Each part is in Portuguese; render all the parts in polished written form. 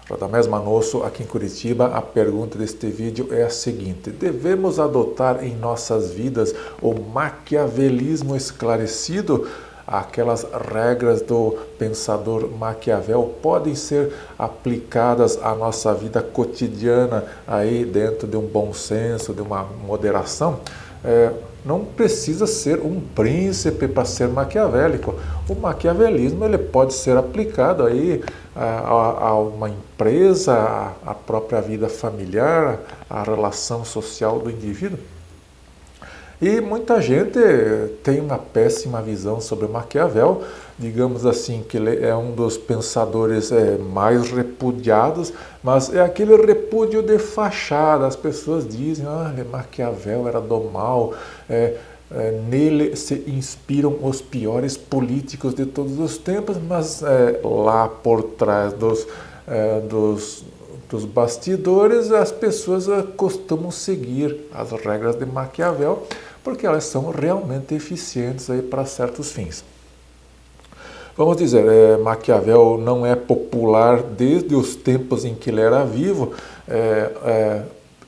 Radamés Manosso, aqui em Curitiba. A pergunta deste vídeo é a seguinte: devemos adotar em nossas vidas o maquiavelismo esclarecido? Aquelas regras do pensador Maquiavel podem ser aplicadas à nossa vida cotidiana aí dentro de um bom senso, de uma moderação? Não precisa ser um príncipe para ser maquiavélico. O maquiavelismo ele pode ser aplicado aí a uma empresa, à própria vida familiar, à relação social do indivíduo. E muita gente tem uma péssima visão sobre Maquiavel, digamos assim, que ele é um dos pensadores mais repudiados, mas é aquele repúdio de fachada. As pessoas dizem, Maquiavel era do mal, nele se inspiram os piores políticos de todos os tempos, mas lá por trás dos bastidores, as pessoas costumam seguir as regras de Maquiavel, porque elas são realmente eficientes aí para certos fins. Vamos dizer, Maquiavel não é popular desde os tempos em que ele era vivo.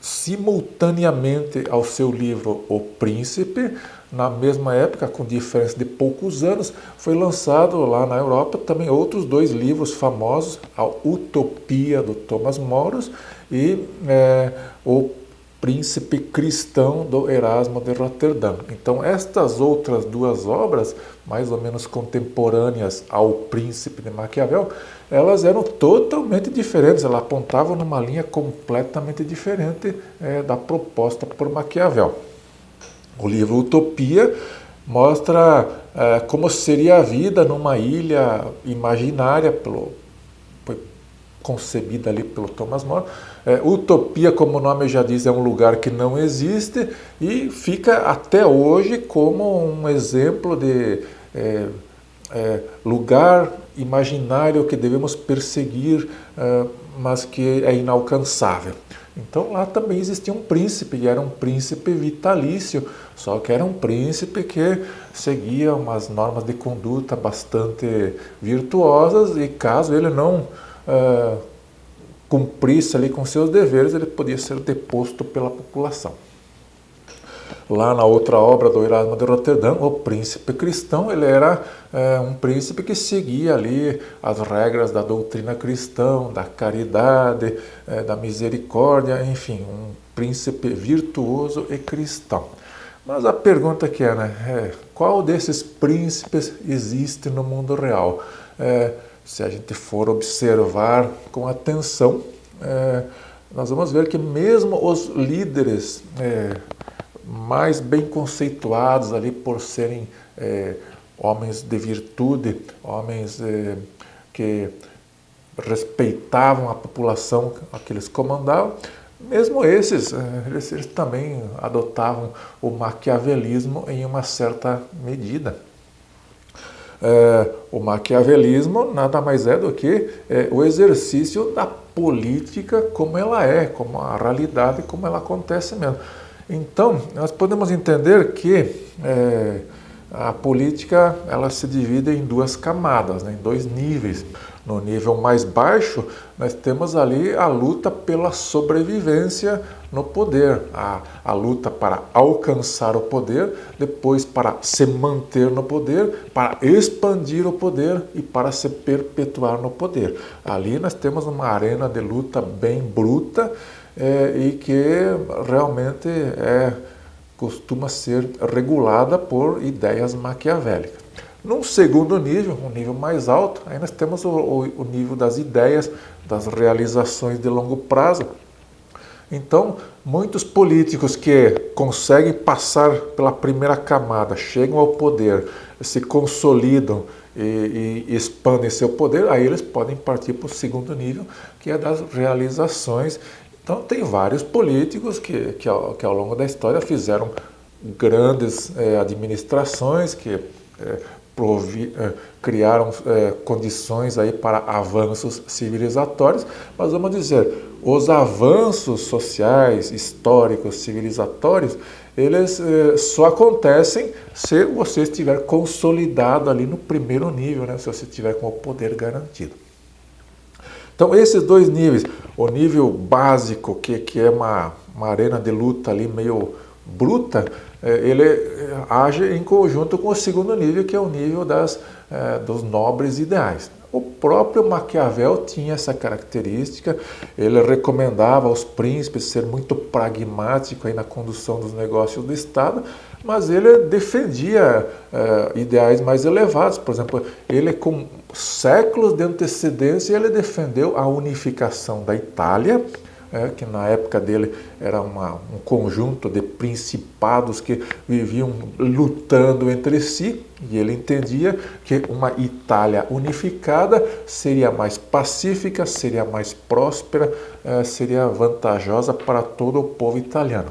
Simultaneamente ao seu livro O Príncipe, na mesma época, com diferença de poucos anos, foi lançado lá na Europa também outros dois livros famosos, A Utopia, do Thomas More, e O Príncipe Cristão, do Erasmo de Roterdã. Então, estas outras duas obras, mais ou menos contemporâneas ao Príncipe de Maquiavel, elas eram totalmente diferentes, elas apontavam numa linha completamente diferente da proposta por Maquiavel. O livro Utopia mostra como seria a vida numa ilha imaginária, foi concebida ali pelo Thomas More. Utopia, como o nome já diz, é um lugar que não existe e fica até hoje como um exemplo de lugar imaginário que devemos perseguir, mas que é inalcançável. Então lá também existia um príncipe, e era um príncipe vitalício, só que era um príncipe que seguia umas normas de conduta bastante virtuosas, e caso ele não cumprisse ali com seus deveres, ele podia ser deposto pela população. Lá na outra obra do Erasmo de Roterdã, O Príncipe Cristão, ele era um príncipe que seguia ali as regras da doutrina cristã, da caridade, da misericórdia, enfim, um príncipe virtuoso e cristão. Mas a pergunta que qual desses príncipes existe no mundo real? Se a gente for observar com atenção, nós vamos ver que mesmo os líderes mais bem conceituados ali por serem homens de virtude, homens que respeitavam a população a que eles comandavam, mesmo esses, eles também adotavam o maquiavelismo em uma certa medida. O maquiavelismo nada mais é do que o exercício da política como ela é, como a realidade, como ela acontece mesmo. Então, nós podemos entender que a política ela se divide em duas camadas, em dois níveis. No nível mais baixo, nós temos ali a luta pela sobrevivência no poder, a luta para alcançar o poder, depois para se manter no poder, para expandir o poder e para se perpetuar no poder. Ali nós temos uma arena de luta bem bruta e que realmente costuma ser regulada por ideias maquiavélicas. Num segundo nível, um nível mais alto, aí nós temos o nível das ideias, das realizações de longo prazo. Então, muitos políticos que conseguem passar pela primeira camada, chegam ao poder, se consolidam e expandem seu poder, aí eles podem partir para o segundo nível, que é das realizações. Então, tem vários políticos que ao longo da história fizeram grandes administrações, que criaram condições aí para avanços civilizatórios, mas vamos dizer, os avanços sociais, históricos, civilizatórios, eles só acontecem se você estiver consolidado ali no primeiro nível, né? Se você estiver com o poder garantido. Então, esses dois níveis, o nível básico, que é uma arena de luta ali meio bruta, ele age em conjunto com o segundo nível, que é o nível dos nobres ideais. O próprio Maquiavel tinha essa característica, ele recomendava aos príncipes ser muito pragmático aí na condução dos negócios do Estado, mas ele defendia ideais mais elevados. Por exemplo, ele com séculos de antecedência, ele defendeu a unificação da Itália, que na época dele era um conjunto de principados que viviam lutando entre si, e ele entendia que uma Itália unificada seria mais pacífica, seria mais próspera, seria vantajosa para todo o povo italiano.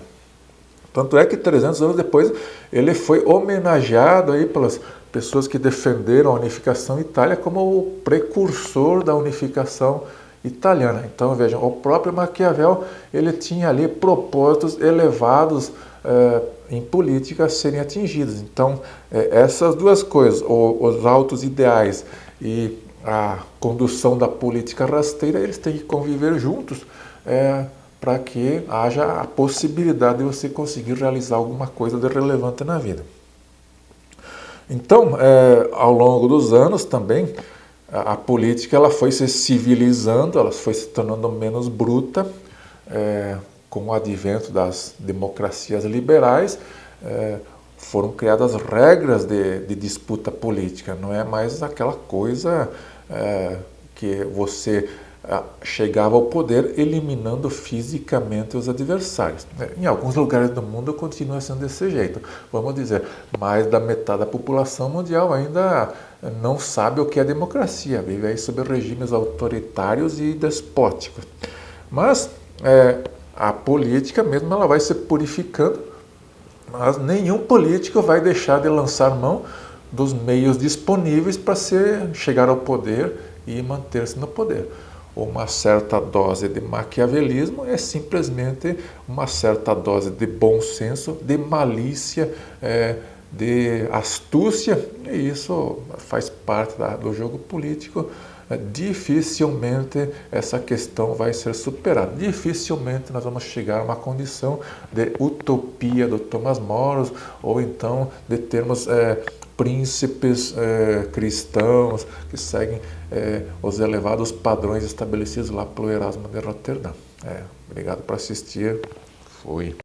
Tanto é que 300 anos depois ele foi homenageado aí pelas pessoas que defenderam a unificação Itália como o precursor da unificação italiana. Então vejam, o próprio Maquiavel ele tinha ali propósitos elevados em política a serem atingidos. Então essas duas coisas, os altos ideais e a condução da política rasteira, eles têm que conviver juntos para que haja a possibilidade de você conseguir realizar alguma coisa de relevante na vida. Então, ao longo dos anos também, a política ela foi se civilizando, ela foi se tornando menos bruta, com o advento das democracias liberais, foram criadas regras de disputa política, não é mais aquela coisa que você chegava ao poder eliminando fisicamente os adversários. Em alguns lugares do mundo continua sendo desse jeito. Vamos dizer, mais da metade da população mundial ainda não sabe o que é democracia, vive aí sob regimes autoritários e despóticos. Mas a política mesmo ela vai se purificando, mas nenhum político vai deixar de lançar mão dos meios disponíveis para chegar ao poder e manter-se no poder. Uma certa dose de maquiavelismo é simplesmente uma certa dose de bom senso, de malícia, de astúcia, e isso faz parte do jogo político. Dificilmente essa questão vai ser superada. Dificilmente nós vamos chegar a uma condição de utopia do Thomas More, ou então de termos príncipes cristãos que seguem os elevados padrões estabelecidos lá pelo Erasmo de Roterdã. Obrigado por assistir. Fui.